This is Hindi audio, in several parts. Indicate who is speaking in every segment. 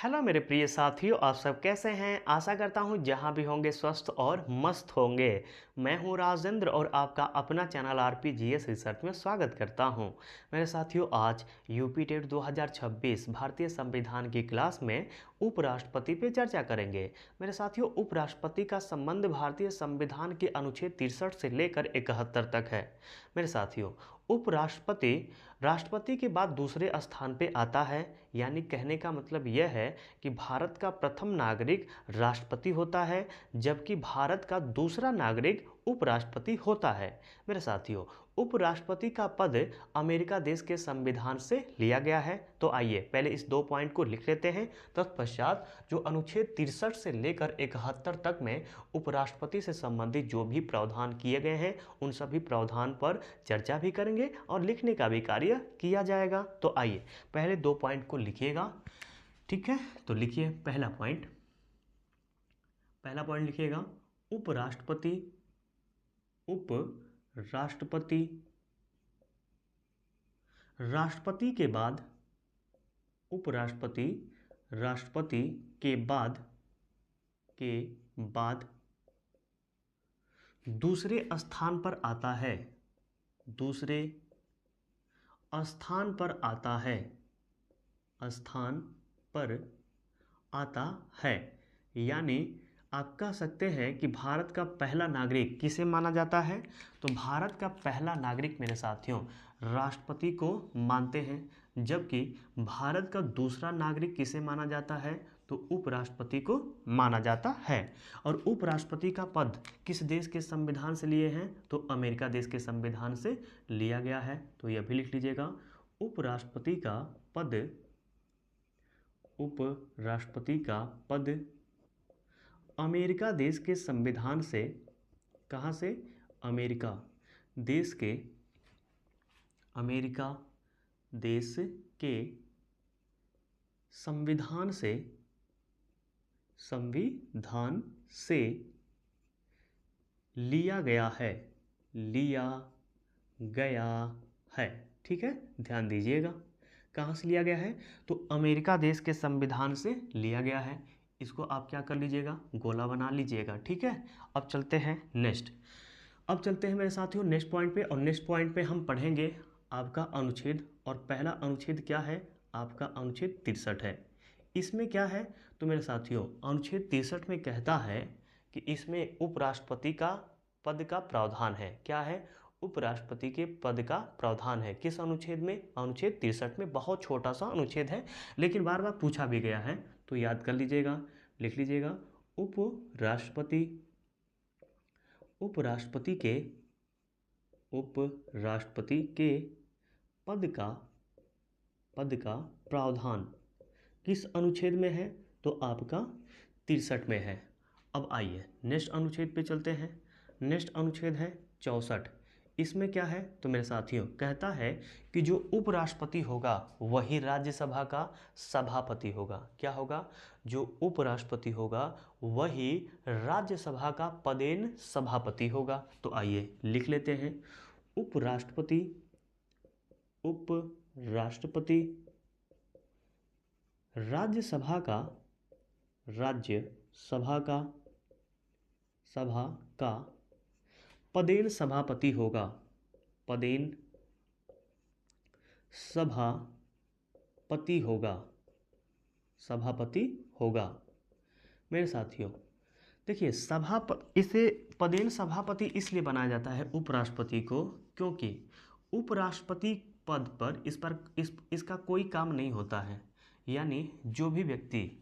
Speaker 1: हेलो मेरे प्रिय साथियों, आप सब कैसे हैं। आशा करता हूं जहां भी होंगे स्वस्थ और मस्त होंगे। मैं हूं राजेंद्र और आपका अपना चैनल आरपीजीएस रिसर्च में स्वागत करता हूं। मेरे साथियों, आज यूपी टेट 2026 भारतीय संविधान की क्लास में उपराष्ट्रपति पे चर्चा करेंगे। मेरे साथियों, उपराष्ट्रपति का संबंध भारतीय संविधान के अनुच्छेद 63 से लेकर 71 तक है। मेरे साथियों, उपराष्ट्रपति राष्ट्रपति के बाद दूसरे स्थान पे आता है, यानी कहने का मतलब यह है कि भारत का प्रथम नागरिक राष्ट्रपति होता है, जबकि भारत का दूसरा नागरिक उपराष्ट्रपति होता है। मेरे साथियों, उपराष्ट्रपति का पद अमेरिका देश के संविधान से लिया गया है। तो आइए पहले इस दो पॉइंट को लिख लेते हैं, तत्पश्चात जो अनुच्छेद 63 से लेकर 71 तक में उपराष्ट्रपति से संबंधित जो भी प्रावधान किए गए हैं उन सभी प्रावधान पर चर्चा भी करेंगे और लिखने का भी कार्य किया जाएगा। तो आइए पहले दो पॉइंट को लिखिएगा। ठीक है, तो लिखिए पहला पॉइंट लिखिएगा, उपराष्ट्रपति राष्ट्रपति के बाद उपराष्ट्रपति राष्ट्रपति के बाद दूसरे स्थान पर आता है, यानी आप कह सकते हैं कि भारत का पहला नागरिक किसे माना जाता है। तो भारत का पहला नागरिक मेरे साथियों राष्ट्रपति को मानते हैं, जबकि भारत का दूसरा नागरिक किसे माना जाता है, तो उपराष्ट्रपति को माना जाता है। और उपराष्ट्रपति का पद किस देश के संविधान से लिए हैं, तो अमेरिका देश के संविधान से लिया गया है। तो यह भी लिख लीजिएगा, उपराष्ट्रपति का पद अमेरिका देश के संविधान से, कहाँ से, अमेरिका देश के संविधान से लिया गया है। ठीक है, ध्यान दीजिएगा, कहाँ से लिया गया है, तो अमेरिका देश के संविधान से लिया गया है। इसको आप क्या कर लीजिएगा, गोला बना लीजिएगा। ठीक है, अब चलते हैं मेरे साथियों नेक्स्ट पॉइंट पे। और नेक्स्ट पॉइंट पे हम पढ़ेंगे आपका अनुच्छेद, और पहला अनुच्छेद क्या है, आपका अनुच्छेद 63 है। इसमें क्या है, तो मेरे साथियों अनुच्छेद 63 में कहता है कि इसमें उपराष्ट्रपति का पद का प्रावधान है। क्या है, उपराष्ट्रपति के पद का प्रावधान है। किस अनुच्छेद में, अनुच्छेद 63 में। बहुत छोटा सा अनुच्छेद है, लेकिन बार बार पूछा भी गया है, तो याद कर लीजिएगा, लिख लीजिएगा, उपराष्ट्रपति के पद का प्रावधान किस अनुच्छेद में है, तो आपका 63 में है। अब आइए नेक्स्ट अनुच्छेद पे चलते हैं। नेक्स्ट अनुच्छेद है 64। इसमें क्या है, तो मेरे साथियों कहता है कि जो उपराष्ट्रपति होगा वही राज्यसभा का सभापति होगा। क्या होगा, जो उपराष्ट्रपति होगा वही राज्यसभा का पदेन सभापति होगा। तो आइए लिख लेते हैं, उपराष्ट्रपति राज्यसभा का पदेन सभापति होगा। मेरे साथियों देखिए, इसे पदेन सभापति इसलिए बनाया जाता है उपराष्ट्रपति को, क्योंकि उपराष्ट्रपति पद पर इसका कोई काम नहीं होता है। यानी जो भी व्यक्ति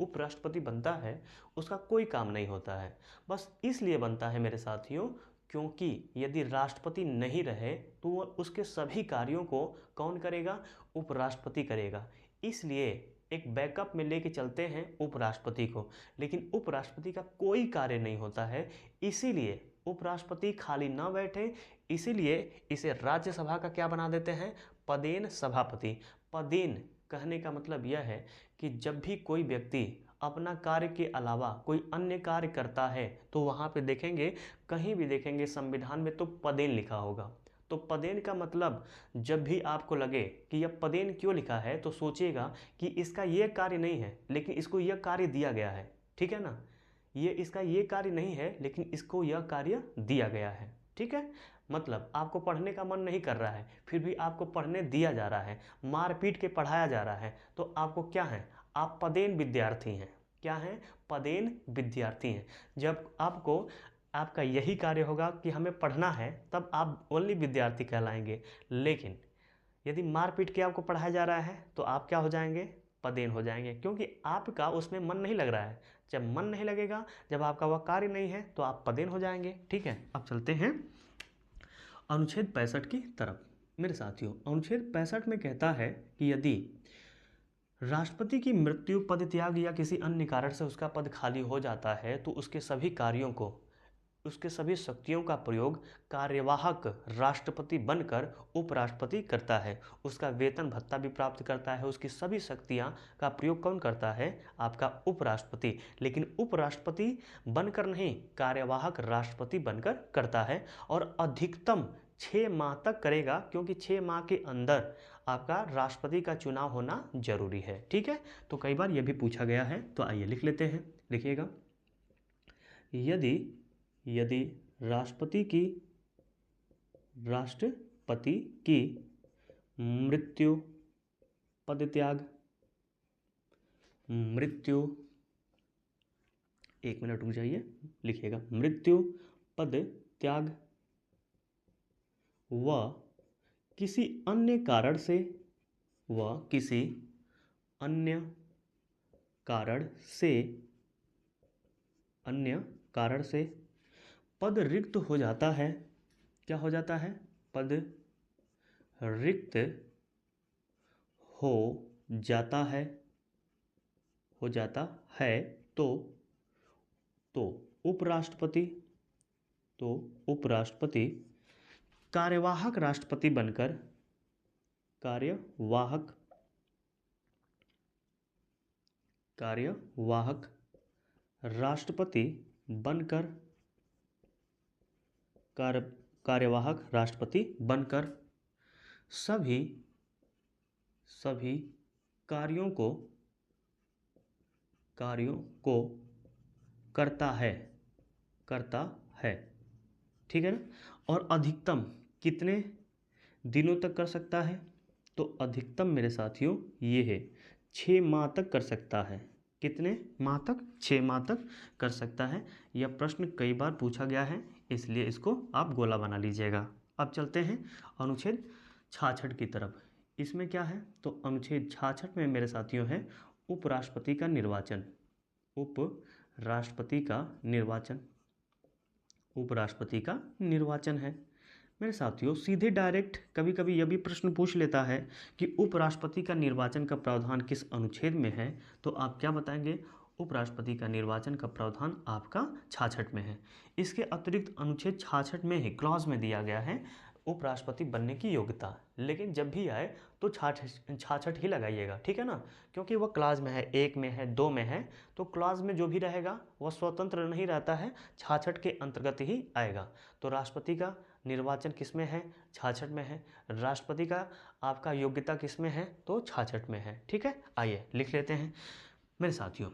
Speaker 1: उपराष्ट्रपति बनता है उसका कोई काम नहीं होता है। बस इसलिए बनता है मेरे साथियों, क्योंकि यदि राष्ट्रपति नहीं रहे तो उसके सभी कार्यों को कौन करेगा, उपराष्ट्रपति करेगा। इसलिए एक बैकअप में लेके चलते हैं उपराष्ट्रपति को, लेकिन उपराष्ट्रपति का कोई कार्य नहीं होता है। इसीलिए उपराष्ट्रपति खाली ना बैठे, इसीलिए इसे राज्यसभा का क्या बना देते हैं, पदेन सभापति। पदेन कहने का मतलब यह है कि जब भी कोई व्यक्ति अपना कार्य के अलावा कोई अन्य कार्य करता है तो वहाँ पे देखेंगे, कहीं भी देखेंगे संविधान में तो पदेन लिखा होगा। तो पदेन का मतलब जब भी आपको लगे कि यह पदेन क्यों लिखा है तो सोचिएगा कि इसका ये कार्य नहीं है लेकिन इसको यह कार्य दिया गया है। ठीक है ना, ये इसका ये कार्य नहीं है लेकिन इसको यह कार्य दिया गया है। ठीक है, मतलब आपको पढ़ने का मन नहीं कर रहा है फिर भी आपको पढ़ने दिया जा रहा है, मार पीट के पढ़ाया जा रहा है, तो आपको क्या है, आप पदेन विद्यार्थी हैं। क्या हैं, पदेन विद्यार्थी हैं। जब आपको आपका यही कार्य होगा कि हमें पढ़ना है तब आप ओनली विद्यार्थी कहलाएंगे। लेकिन यदि मार पीट के आपको पढ़ाया जा रहा है तो आप क्या हो जाएंगे, पदेन हो जाएंगे, क्योंकि आपका उसमें मन नहीं लग रहा है। जब मन नहीं लगेगा, जब आपका वह कार्य नहीं है तो आप पदेन हो जाएंगे। ठीक है, अब चलते हैं अनुच्छेद 65 की तरफ। मेरे साथियों, अनुच्छेद 65 में कहता है कि यदि राष्ट्रपति की मृत्यु, पद त्याग या किसी अन्य कारण से उसका पद खाली हो जाता है तो उसके सभी कार्यों को, उसके सभी शक्तियों का प्रयोग कार्यवाहक राष्ट्रपति बनकर उपराष्ट्रपति करता है। उसका वेतन भत्ता भी प्राप्त करता है, उसकी सभी शक्तियां का प्रयोग कौन करता है, आपका उपराष्ट्रपति। लेकिन उपराष्ट्रपति बनकर नहीं, कार्यवाहक राष्ट्रपति बनकर करता है और अधिकतम 6 माह तक करेगा, क्योंकि 6 माह के अंदर आपका राष्ट्रपति का चुनाव होना जरूरी है। ठीक है, तो कई बार यह भी पूछा गया है, तो आइए लिख लेते हैं। लिखिएगा, यदि यदि राष्ट्रपति की मृत्यु, पदत्याग, मृत्यु, एक मिनट रुक जाइए, लिखिएगा, मृत्यु, पद त्याग व किसी अन्य कारण से, अन्य कारण से पद रिक्त हो जाता है। क्या हो जाता है, पद रिक्त हो जाता है, तो उपराष्ट्रपति कार्यवाहक राष्ट्रपति बनकर, कार्यवाहक राष्ट्रपति बनकर, कार्यवाहक राष्ट्रपति बनकर सभी कार्यों को करता है। ठीक है ना, और अधिकतम कितने दिनों तक कर सकता है, तो अधिकतम मेरे साथियों ये है 6 माह तक कर सकता है। कितने माह तक, 6 माह तक कर सकता है। यह प्रश्न कई बार पूछा गया है, इसलिए इसको आप गोला बना लीजिएगा। अब चलते हैं अनुच्छेद 66 की तरफ। इसमें क्या है, तो अनुच्छेद 66 में मेरे साथियों है उपराष्ट्रपति का निर्वाचन, उपराष्ट्रपति का निर्वाचन है। मेरे साथियों, सीधे डायरेक्ट कभी कभी यह भी प्रश्न पूछ लेता है कि उपराष्ट्रपति का निर्वाचन का प्रावधान किस अनुच्छेद में है, तो आप क्या बताएंगे, उपराष्ट्रपति का निर्वाचन का प्रावधान आपका 66 में है। इसके अतिरिक्त अनुच्छेद 66 में ही क्लॉज में दिया गया है उपराष्ट्रपति बनने की योग्यता, लेकिन जब भी आए तो 66 ही लगाइएगा। ठीक है ना, क्योंकि वह क्लास में है, 1 में है, 2 में है, तो क्लास में जो भी रहेगा वह स्वतंत्र नहीं रहता है, 66 के अंतर्गत ही आएगा। तो राष्ट्रपति का निर्वाचन किस में है, 66 में है। राष्ट्रपति का आपका योग्यता किस में है, तो 66 में है। ठीक है, आइए लिख लेते हैं। मेरे साथियों,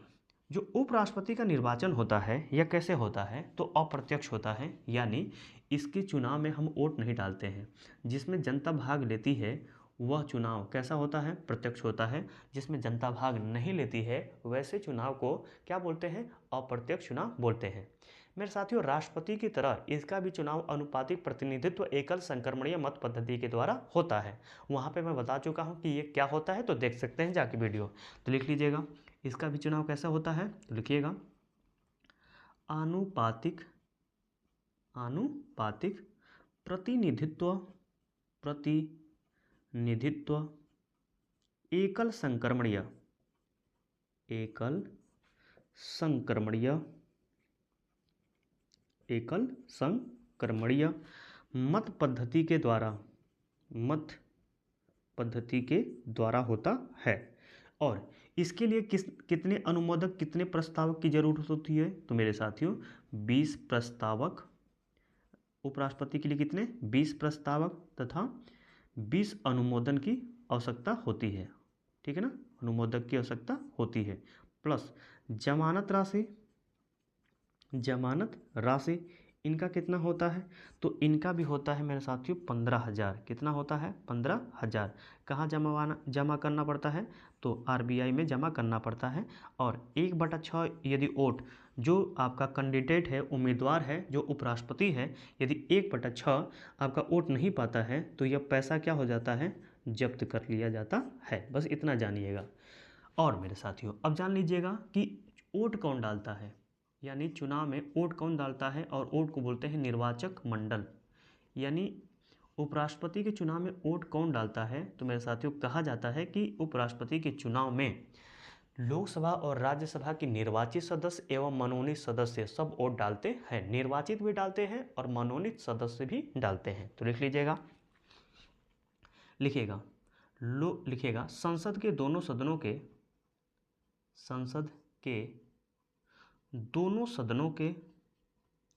Speaker 1: जो उपराष्ट्रपति का निर्वाचन होता है यह कैसे होता है, तो अप्रत्यक्ष होता है, यानी इसके चुनाव में हम वोट नहीं डालते हैं। जिसमें जनता भाग लेती है वह चुनाव कैसा होता है, प्रत्यक्ष होता है। जिसमें जनता भाग नहीं लेती है वैसे चुनाव को क्या बोलते हैं, अप्रत्यक्ष चुनाव बोलते हैं। मेरे साथियों, राष्ट्रपति की तरह इसका भी चुनाव अनुपातिक प्रतिनिधित्व एकल संक्रमणीय मत पद्धति के द्वारा होता है। वहाँ पे मैं बता चुका हूँ कि ये क्या होता है, तो देख सकते हैं जाके वीडियो, तो लिख लीजिएगा। इसका भी चुनाव कैसा होता है, तो लिखिएगा, आनुपातिक प्रतिनिधित्व एकल संक्रमणीय मत पद्धति के द्वारा होता है। और इसके लिए कितने अनुमोदक, कितने प्रस्तावक की जरूरत होती है, तो मेरे साथियों 20 प्रस्तावक उपराष्ट्रपति के लिए कितने 20 प्रस्तावक तथा 20 अनुमोदन की आवश्यकता होती है, ठीक है ना, अनुमोदक की आवश्यकता होती है। प्लस जमानत राशि इनका कितना होता है, तो इनका भी होता है मेरे साथियों 15,000। कितना होता है 15,000। कहाँ जमा करना पड़ता है, तो आरबीआई में जमा करना पड़ता है। और 1/6 यदि वोट जो आपका कैंडिडेट है, उम्मीदवार है, जो उपराष्ट्रपति है, यदि 1/6 आपका वोट नहीं पाता है तो यह पैसा क्या हो जाता है, जब्त कर लिया जाता है। बस इतना जानिएगा। और मेरे साथियों अब जान लीजिएगा कि वोट कौन डालता है, यानी चुनाव में वोट कौन डालता है, और वोट को बोलते हैं निर्वाचक मंडल। यानी उपराष्ट्रपति के चुनाव में वोट कौन डालता है, तो मेरे साथियों कहा जाता है कि उपराष्ट्रपति के चुनाव में लोकसभा और राज्यसभा के निर्वाचित सदस्य एवं मनोनीत सदस्य सब वोट डालते हैं। निर्वाचित भी डालते हैं और मनोनीत सदस्य भी डालते हैं। तो लिख लीजिएगा, लिखिएगा संसद के दोनों सदनों के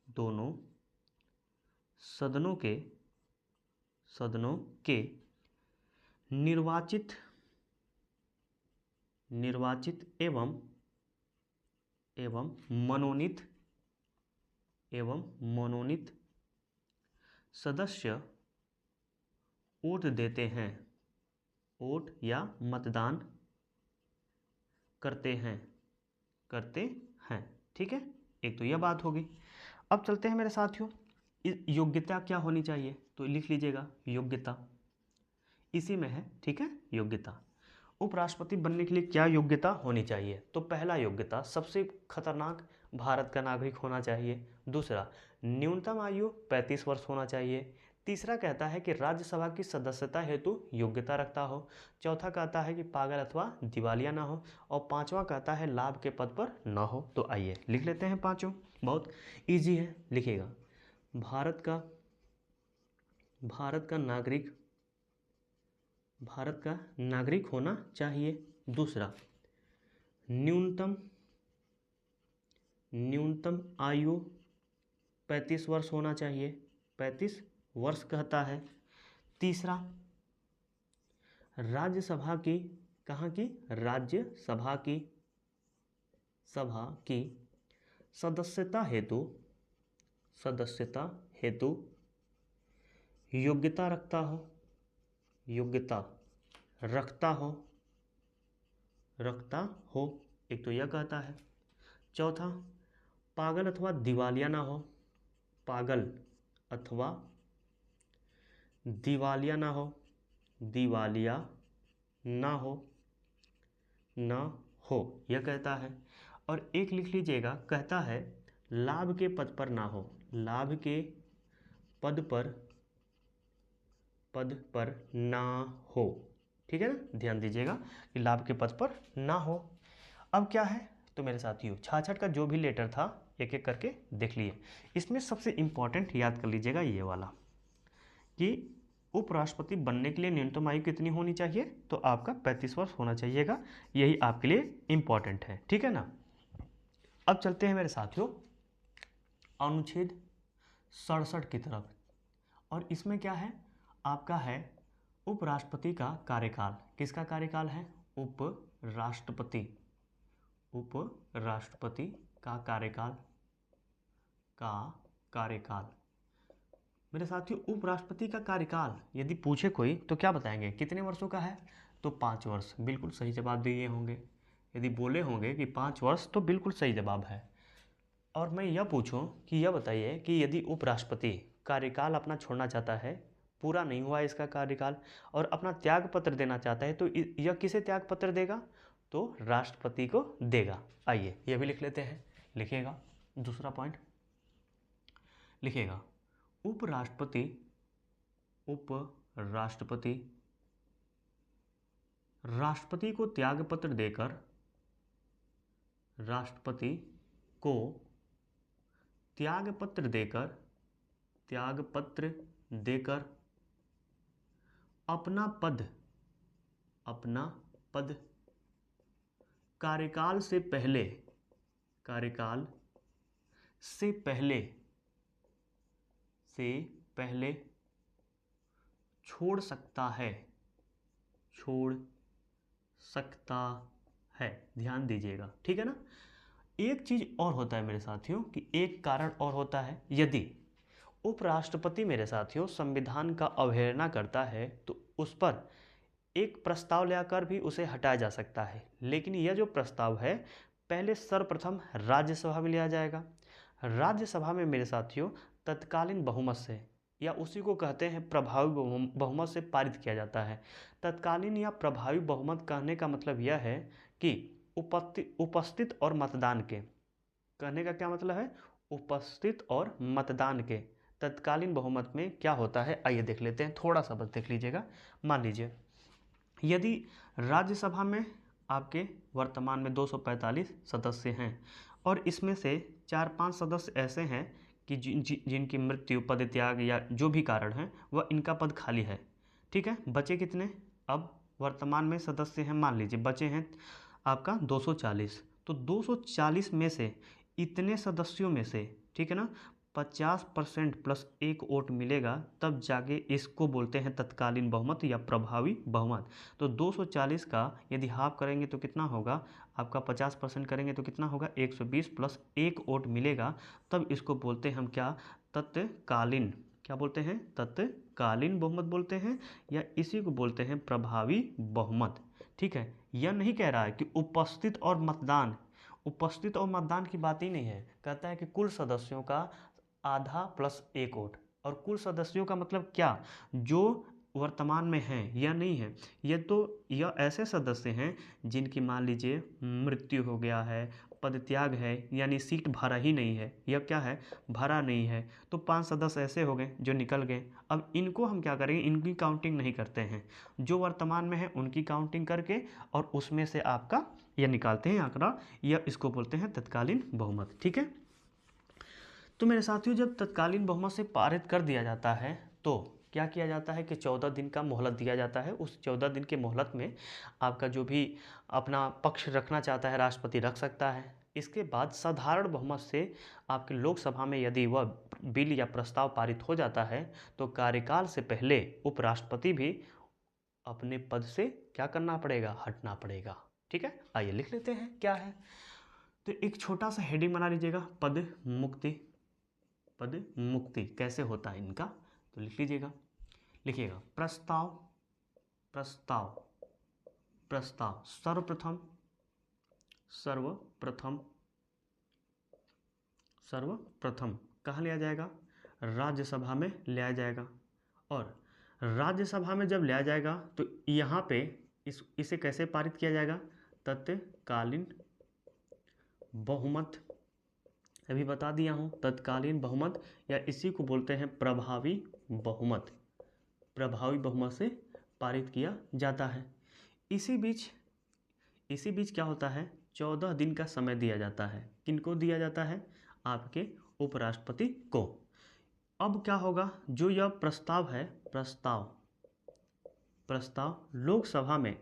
Speaker 1: दोनों सदनों के निर्वाचित एवं मनोनीत सदस्य वोट देते हैं, वोट या मतदान करते हैं, ठीक है। एक तो यह बात होगी। अब चलते हैं मेरे साथियों, योग्यता क्या होनी चाहिए, तो लिख लीजिएगा योग्यता, इसी में है, ठीक है। योग्यता उपराष्ट्रपति बनने के लिए क्या योग्यता होनी चाहिए, तो पहला योग्यता सबसे खतरनाक भारत का नागरिक होना चाहिए। दूसरा न्यूनतम आयु 35 वर्ष होना चाहिए। तीसरा कहता है कि राज्यसभा की सदस्यता हेतु योग्यता रखता हो। चौथा कहता है कि पागल अथवा दिवालिया ना हो। और पांचवा कहता है लाभ के पद पर ना हो। तो आइए लिख लेते हैं पांचों, बहुत इजी है। लिखिएगा भारत का नागरिक होना चाहिए। दूसरा न्यूनतम आयु 35 वर्ष होना चाहिए, 35 वर्ष कहता है। तीसरा राज्यसभा की, कहाँ की, राज्यसभा की सदस्यता हेतु योग्यता रखता हो, एक तो यह कहता है। चौथा पागल अथवा दिवालिया ना हो, पागल अथवा दिवालिया ना हो, दिवालिया ना हो यह कहता है। और एक लिख लीजिएगा, कहता है लाभ के पद पर ना हो, लाभ के पद पर ना हो, ठीक है ना। ध्यान दीजिएगा कि लाभ के पद पर ना हो। अब क्या है, तो मेरे साथियों 66 का जो भी लेटर था एक एक करके देख लिए। इसमें सबसे इंपॉर्टेंट याद कर लीजिएगा ये वाला, कि उपराष्ट्रपति बनने के लिए न्यूनतम आयु कितनी होनी चाहिए, तो आपका 35 वर्ष होना चाहिएगा। यही आपके लिए इंपॉर्टेंट है, ठीक है ना। अब चलते हैं मेरे साथियों अनुच्छेद 67 की तरफ। और इसमें क्या है, आपका है उपराष्ट्रपति का कार्यकाल। किसका कार्यकाल है, उपराष्ट्रपति का कार्यकाल। मेरे साथियों उपराष्ट्रपति का कार्यकाल यदि पूछे कोई तो क्या बताएंगे, कितने वर्षों का है, तो 5 वर्ष। बिल्कुल सही जवाब दिए होंगे। यदि बोले होंगे कि 5 वर्ष तो बिल्कुल सही जवाब है। और मैं यह पूछूं कि यह बताइए कि यदि उपराष्ट्रपति कार्यकाल अपना छोड़ना चाहता है, पूरा नहीं हुआ इसका कार्यकाल, और अपना त्याग पत्र देना चाहता है, तो यह किसे त्याग पत्र देगा, तो राष्ट्रपति को देगा। आइए यह भी लिख लेते हैं। लिखिएगा दूसरा पॉइंट, लिखिएगा राष्ट्रपति को त्याग पत्र देकर अपना पद कार्यकाल से से पहले छोड़ सकता है, छोड़ सकता है, ध्यान दीजिएगा, ठीक है ना। एक चीज और होता है मेरे साथियों कि एक कारण और होता है, यदि उपराष्ट्रपति मेरे साथियों संविधान का अवहेलना करता है तो उस पर एक प्रस्ताव लाकर भी उसे हटाया जा सकता है, लेकिन यह जो प्रस्ताव है पहले सर्वप्रथम राज्यसभा में लिया जाएगा। राज्यसभा में मेरे साथियों तत्कालीन बहुमत से, या उसी को कहते हैं प्रभावी बहुमत से पारित किया जाता है। तत्कालीन या प्रभावी बहुमत कहने का मतलब यह है कि उपस्थित और मतदान के, कहने का क्या मतलब है, उपस्थित और मतदान के तत्कालीन बहुमत में क्या होता है, आइए देख लेते हैं, थोड़ा सा बस देख लीजिएगा। मान लीजिए यदि राज्यसभा में आपके वर्तमान में 245 सदस्य हैं और इसमें से 4-5 सदस्य ऐसे हैं कि जिनकी मृत्यु, पदत्याग या जो भी कारण है वह इनका पद खाली है, ठीक है। बचे कितने, अब वर्तमान में सदस्य हैं, मान लीजिए बचे हैं आपका 240, तो 240 में से इतने सदस्यों में से, ठीक है ना, 50% प्लस एक वोट मिलेगा, तब जाके इसको बोलते हैं तत्कालीन बहुमत या प्रभावी बहुमत। तो 240 का यदि हाफ करेंगे तो कितना होगा आपका, 50% करेंगे तो कितना होगा 120 प्लस एक वोट मिलेगा, तब इसको बोलते हैं हम क्या, तत्कालीन, क्या बोलते हैं, तत्कालीन बहुमत बोलते हैं, या इसी को बोलते हैं प्रभावी बहुमत, ठीक है। यह नहीं कह रहा है कि उपस्थित और मतदान, उपस्थित और मतदान की बात ही नहीं है, कहता है कि कुल सदस्यों का आधा प्लस एक वोट, और कुल सदस्यों का मतलब क्या, जो वर्तमान में हैं या नहीं है, ये तो यह ऐसे सदस्य हैं जिनकी मान लीजिए मृत्यु हो गया है, पदत्याग है, यानी सीट भरा ही नहीं है, यह क्या है, भरा नहीं है, तो 5 सदस्य ऐसे हो गए जो निकल गए। अब इनको हम क्या करेंगे, इनकी काउंटिंग नहीं करते हैं, जो वर्तमान में है उनकी काउंटिंग करके और उसमें से आपका यह निकालते हैं आंकड़ा, या इसको बोलते हैं तत्कालीन बहुमत, ठीक है। तो मेरे साथियों जब तत्कालीन बहुमत से पारित कर दिया जाता है तो क्या किया जाता है कि 14 दिन का मोहलत दिया जाता है। उस 14 दिन के मोहलत में आपका जो भी अपना पक्ष रखना चाहता है राष्ट्रपति रख सकता है। इसके बाद साधारण बहुमत से आपके लोकसभा में यदि वह बिल या प्रस्ताव पारित हो जाता है तो कार्यकाल से पहले उपराष्ट्रपति भी अपने पद से क्या करना पड़ेगा, हटना पड़ेगा, ठीक है। आइए लिख लेते हैं क्या है। तो एक छोटा सा हेडिंग बना लीजिएगा, पद मुक्ति, पद मुक्ति कैसे होता है इनका, तो लिख लीजिएगा, लिखिएगा प्रस्ताव, प्रस्ताव, प्रस्ताव सर्वप्रथम, सर्वप्रथम, सर्वप्रथम कहाँ लिया जाएगा, राज्यसभा में लिया जाएगा, और राज्यसभा में जब लिया जाएगा तो यहाँ पे इसे कैसे पारित किया जाएगा, तत्कालीन बहुमत, अभी बता दिया हूँ तत्कालीन बहुमत, या इसी को बोलते हैं प्रभावी बहुमत, प्रभावी बहुमत से पारित किया जाता है। इसी बीच क्या होता है, 14 दिन का समय दिया जाता है, किनको दिया जाता है, आपके उपराष्ट्रपति को। अब क्या होगा, जो यह प्रस्ताव है, प्रस्ताव लोकसभा में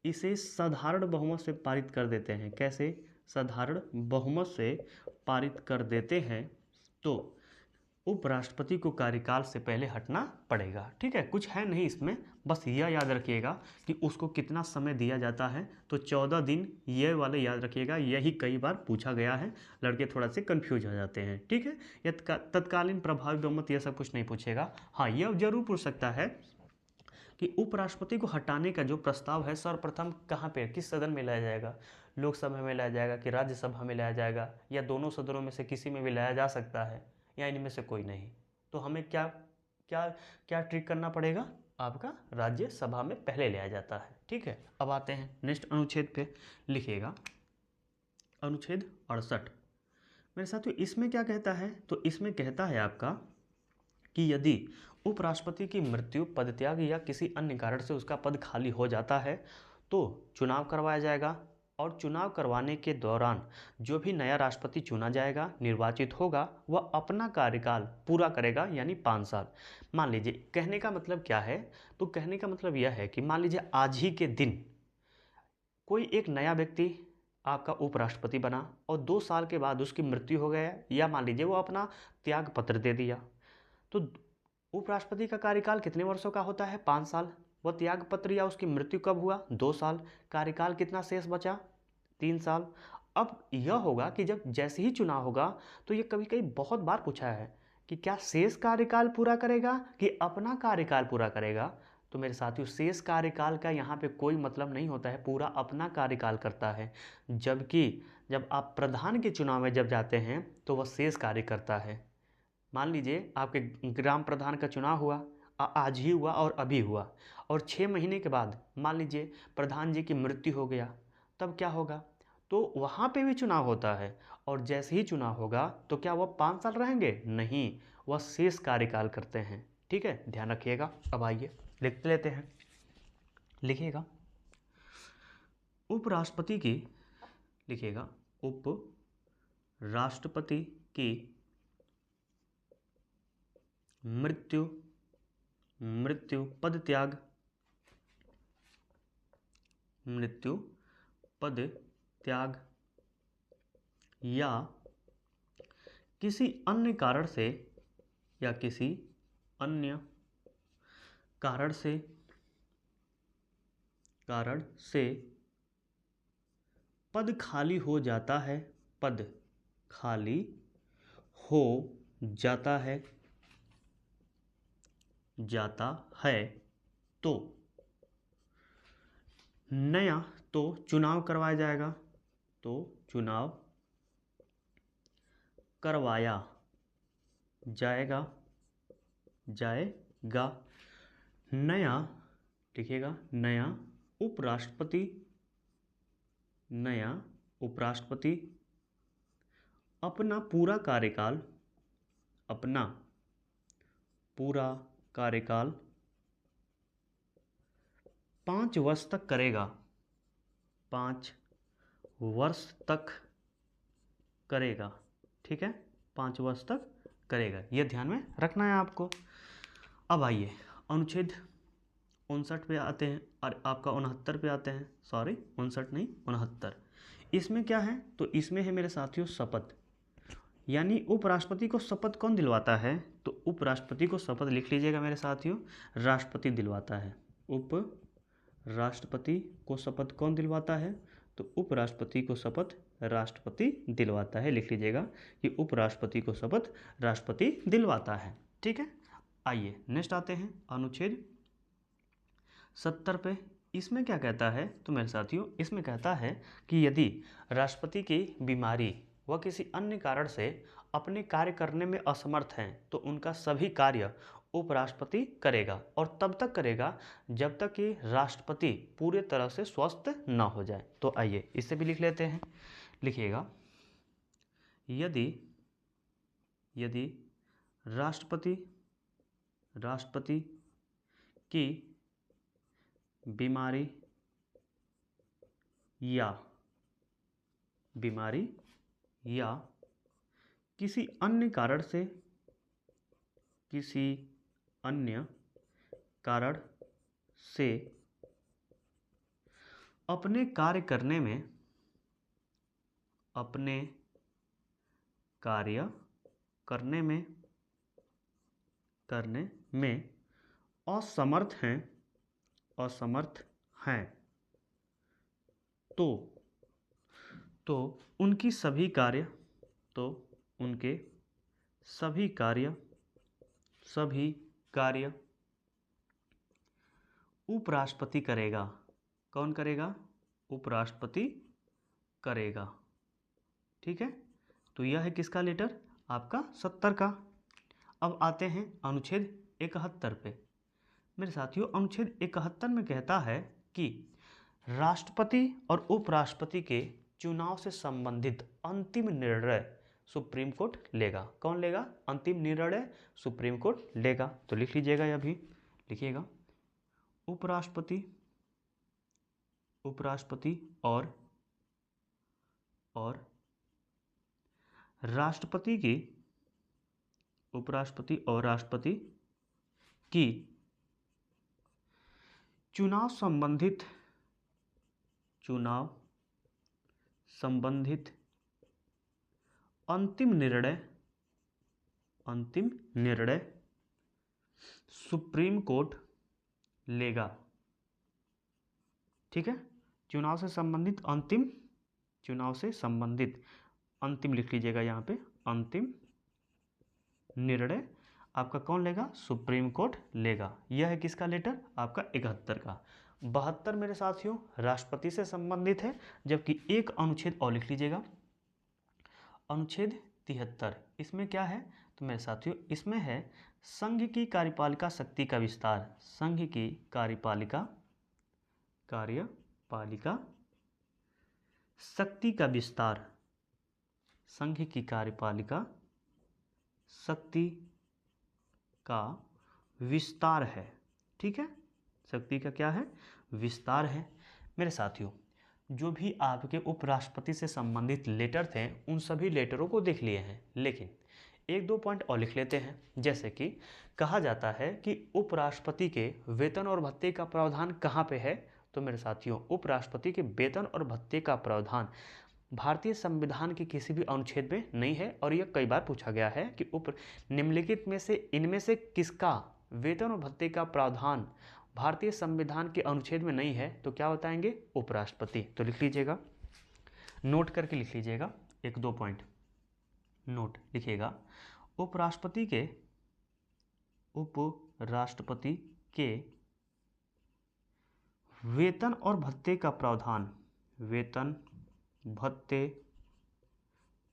Speaker 1: इसे साधारण बहुमत से पारित कर देते हैं। कैसे, साधारण बहुमत से पारित कर देते हैं तो उपराष्ट्रपति को कार्यकाल से पहले हटना पड़ेगा, ठीक है। कुछ है नहीं इसमें, बस यह याद रखिएगा कि उसको कितना समय दिया जाता है, तो 14 दिन, ये वाले याद रखिएगा, यही कई बार पूछा गया है, लड़के थोड़ा से कंफ्यूज हो जाते हैं, ठीक है। यह तत्कालीन प्रभावी बहुमत यह सब कुछ नहीं पूछेगा। हाँ, यह जरूर पूछ सकता है कि उपराष्ट्रपति को हटाने का जो प्रस्ताव है सर्वप्रथम कहाँ पे, किस सदन में लाया जाएगा, लोकसभा में लाया जाएगा कि राज्यसभा में लाया जाएगा, या दोनों सदनों में से किसी में भी लाया जा सकता है, या इनमें से कोई नहीं। तो हमें क्या क्या क्या ट्रिक करना पड़ेगा, आपका राज्यसभा में पहले लिया जाता है, ठीक है। अब आते हैं नेक्स्ट अनुच्छेद पे, लिखिएगा अनुच्छेद 68। मेरे साथियों इसमें क्या कहता है, तो इसमें कहता है आपका कि यदि उपराष्ट्रपति की मृत्यु, पदत्याग या किसी अन्य कारण से उसका पद खाली हो जाता है तो चुनाव करवाया जाएगा, और चुनाव करवाने के दौरान जो भी नया राष्ट्रपति चुना जाएगा, निर्वाचित होगा, वह अपना कार्यकाल पूरा करेगा, यानी 5 साल। मान लीजिए, कहने का मतलब क्या है, तो कहने का मतलब यह है कि मान लीजिए आज ही के दिन कोई एक नया व्यक्ति आपका उपराष्ट्रपति बना और 2 साल के बाद उसकी मृत्यु हो गया, या मान लीजिए वो अपना त्याग पत्र दे दिया, तो उपराष्ट्रपति का कार्यकाल कितने वर्षों का होता है? 5 साल। वह त्यागपत्र या उसकी मृत्यु कब हुआ? 2 साल। कार्यकाल कितना शेष बचा? 3 साल। अब यह होगा कि जब जैसे ही चुनाव होगा तो ये कभी कभी बहुत बार पूछा है कि क्या शेष कार्यकाल पूरा करेगा कि अपना कार्यकाल पूरा करेगा। तो मेरे साथियों, शेष कार्यकाल का यहाँ पे कोई मतलब नहीं होता है, पूरा अपना कार्यकाल करता है। जबकि जब आप प्रधान के चुनाव में जब जाते हैं तो वह शेष कार्य करता है। मान लीजिए आपके ग्राम प्रधान का चुनाव हुआ, आज ही हुआ और अभी हुआ, और 6 महीने के बाद मान लीजिए प्रधान जी की मृत्यु हो गया, तब क्या होगा? तो वहाँ पे भी चुनाव होता है, और जैसे ही चुनाव होगा तो क्या वह 5 साल रहेंगे? नहीं, वह शेष कार्यकाल करते हैं। ठीक है, ध्यान रखिएगा। अब आइए लिख लेते हैं, लिखिएगा उपराष्ट्रपति की, लिखिएगा उप राष्ट्रपति की मृत्यु पद त्याग, मृत्यु पद त्याग या किसी अन्य कारण से, या किसी अन्य कारण से पद खाली हो जाता है, पद खाली हो जाता है तो नया, तो चुनाव करवाया जाएगा, तो चुनाव करवाया जाएगा नया, लिखिएगा नया उपराष्ट्रपति अपना पूरा कार्यकाल 5 वर्ष तक करेगा, 5 वर्ष तक करेगा। ठीक है, 5 वर्ष तक करेगा, यह ध्यान में रखना है आपको। अब आइए अनुच्छेद 59 पे आते हैं, और आपका 69 पे आते हैं, सॉरी 59 नहीं 69। इसमें क्या है? तो इसमें है मेरे साथियों शपथ, यानी उपराष्ट्रपति को शपथ कौन दिलवाता है? तो उपराष्ट्रपति को शपथ, लिख लीजिएगा मेरे साथियों, राष्ट्रपति दिलवाता है। उपराष्ट्रपति को शपथ कौन दिलवाता है? तो उपराष्ट्रपति को शपथ राष्ट्रपति दिलवाता है। लिख लीजिएगा कि उपराष्ट्रपति को शपथ राष्ट्रपति दिलवाता है। ठीक है, आइए नेक्स्ट आते हैं अनुच्छेद 70 पे। इसमें क्या कहता है? तो मेरे साथियों, इसमें कहता है कि यदि राष्ट्रपति की बीमारी व किसी अन्य कारण से अपने कार्य करने में असमर्थ हैं तो उनका सभी कार्य उपराष्ट्रपति करेगा, और तब तक करेगा जब तक कि राष्ट्रपति पूरे तरह से स्वस्थ न हो जाए। तो आइए इसे भी लिख लेते हैं, लिखिएगा यदि राष्ट्रपति की बीमारी या किसी अन्य कारण से अपने कार्य करने में असमर्थ हैं तो उनके सभी कार्य उपराष्ट्रपति करेगा। कौन करेगा? उपराष्ट्रपति करेगा। ठीक है, तो यह है किसका लेटर? आपका 70 का। अब आते हैं अनुच्छेद 71 पे। मेरे साथियों, अनुच्छेद 71 में कहता है कि राष्ट्रपति और उपराष्ट्रपति के चुनाव से संबंधित अंतिम निर्णय सुप्रीम कोर्ट लेगा। कौन लेगा? अंतिम निर्णय सुप्रीम कोर्ट लेगा। तो लिख लीजिएगा, यह भी लिखिएगा उपराष्ट्रपति और राष्ट्रपति की चुनाव संबंधित अंतिम निर्णय सुप्रीम कोर्ट लेगा। ठीक है, चुनाव से संबंधित अंतिम लिख लीजिएगा यहाँ पे, अंतिम निर्णय आपका कौन लेगा? सुप्रीम कोर्ट लेगा। यह है किसका लेटर? आपका 71 का। 72 मेरे साथियों राष्ट्रपति से संबंधित है, जबकि एक अनुच्छेद और लिख लीजिएगा, अनुच्छेद 73। इसमें क्या है तो मेरे साथियों इसमें है संघ की कार्यपालिका शक्ति का विस्तार। संघ की कार्यपालिका शक्ति का विस्तार, संघ की कार्यपालिका शक्ति का विस्तार है। ठीक है, शक्ति का क्या है? विस्तार है। मेरे साथियों जो भी आपके उपराष्ट्रपति से संबंधित लेटर थे उन सभी लेटरों को देख लिए हैं, लेकिन एक दो पॉइंट और लिख लेते हैं। जैसे कि कहा जाता है कि उपराष्ट्रपति के वेतन और भत्ते का प्रावधान कहाँ पे है? तो मेरे साथियों उपराष्ट्रपति के वेतन और भत्ते का प्रावधान भारतीय संविधान के किसी भी अनुच्छेद में नहीं है, और यह कई बार पूछा गया है कि निम्नलिखित में से इनमें से किसका वेतन और भत्ते का प्रावधान भारतीय संविधान के अनुच्छेद में नहीं है? तो क्या बताएंगे? उपराष्ट्रपति। तो लिख लीजिएगा, नोट करके लिख लीजिएगा, एक दो पॉइंट नोट लिखिएगा। उपराष्ट्रपति के वेतन और भत्ते का प्रावधान, वेतन भत्ते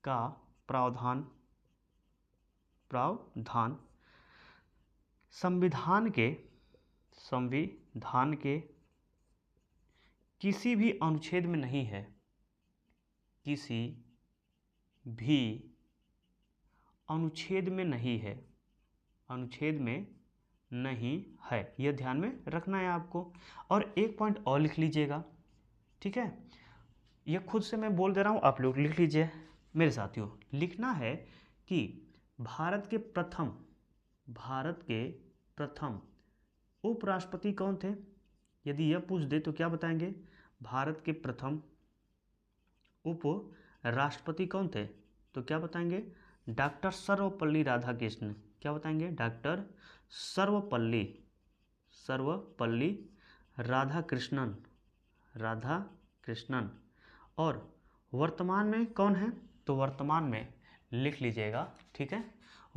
Speaker 1: का प्रावधान संविधान के किसी भी अनुच्छेद में नहीं है, किसी भी अनुच्छेद में नहीं है, अनुच्छेद में नहीं है। यह ध्यान में रखना है आपको। और एक पॉइंट और लिख लीजिएगा। ठीक है, यह खुद से मैं बोल दे रहा हूँ, आप लोग लिख लीजिए। मेरे साथियों लिखना है कि भारत के प्रथम उपराष्ट्रपति कौन थे? यदि यह पूछ दे तो क्या बताएंगे? भारत के प्रथम उपराष्ट्रपति कौन थे? तो क्या बताएंगे? डॉक्टर सर्वपल्ली राधाकृष्णन। क्या बताएंगे? डॉक्टर सर्वपल्ली राधाकृष्णन। और वर्तमान में कौन है? तो वर्तमान में लिख लीजिएगा। ठीक है,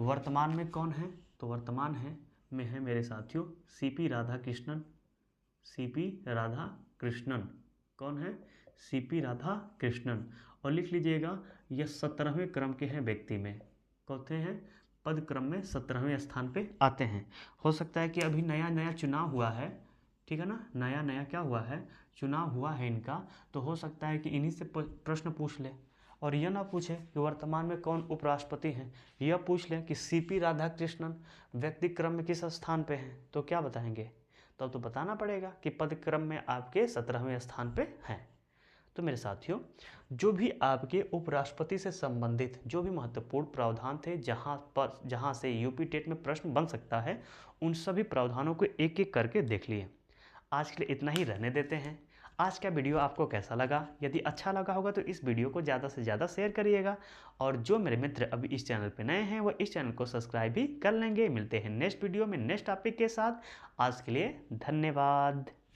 Speaker 1: वर्तमान में कौन है? तो वर्तमान में है मेरे साथियों सीपी राधाकृष्णन। कौन है? सीपी राधाकृष्णन। और लिख लीजिएगा यह 17वें क्रम के हैं व्यक्ति में। कौन हैं? पद क्रम में 17वें स्थान पे आते हैं। हो सकता है कि अभी नया चुनाव हुआ है, ठीक है ना, नया क्या हुआ है? चुनाव हुआ है इनका, तो हो सकता है कि इन्हीं से प्रश्न पूछ ले, और यह ना पूछे कि वर्तमान में कौन उपराष्ट्रपति हैं, यह पूछ ले कि सीपी राधाकृष्णन व्यक्ति क्रम में किस स्थान पे हैं। तो क्या बताएंगे? तब तो बताना पड़ेगा कि पद क्रम में आपके 17वें स्थान पे हैं। तो मेरे साथियों जो भी आपके उपराष्ट्रपति से संबंधित जो भी महत्वपूर्ण प्रावधान थे जहां से यूपी टेट में प्रश्न बन सकता है, उन सभी प्रावधानों को एक एक करके देख लिए। आज के लिए इतना ही रहने देते हैं। आज का वीडियो आपको कैसा लगा? यदि अच्छा लगा होगा तो इस वीडियो को ज़्यादा से ज़्यादा शेयर करिएगा, और जो मेरे मित्र अभी इस चैनल पर नए हैं वह इस चैनल को सब्सक्राइब भी कर लेंगे। मिलते हैं नेक्स्ट वीडियो में नेक्स्ट टॉपिक के साथ। आज के लिए धन्यवाद।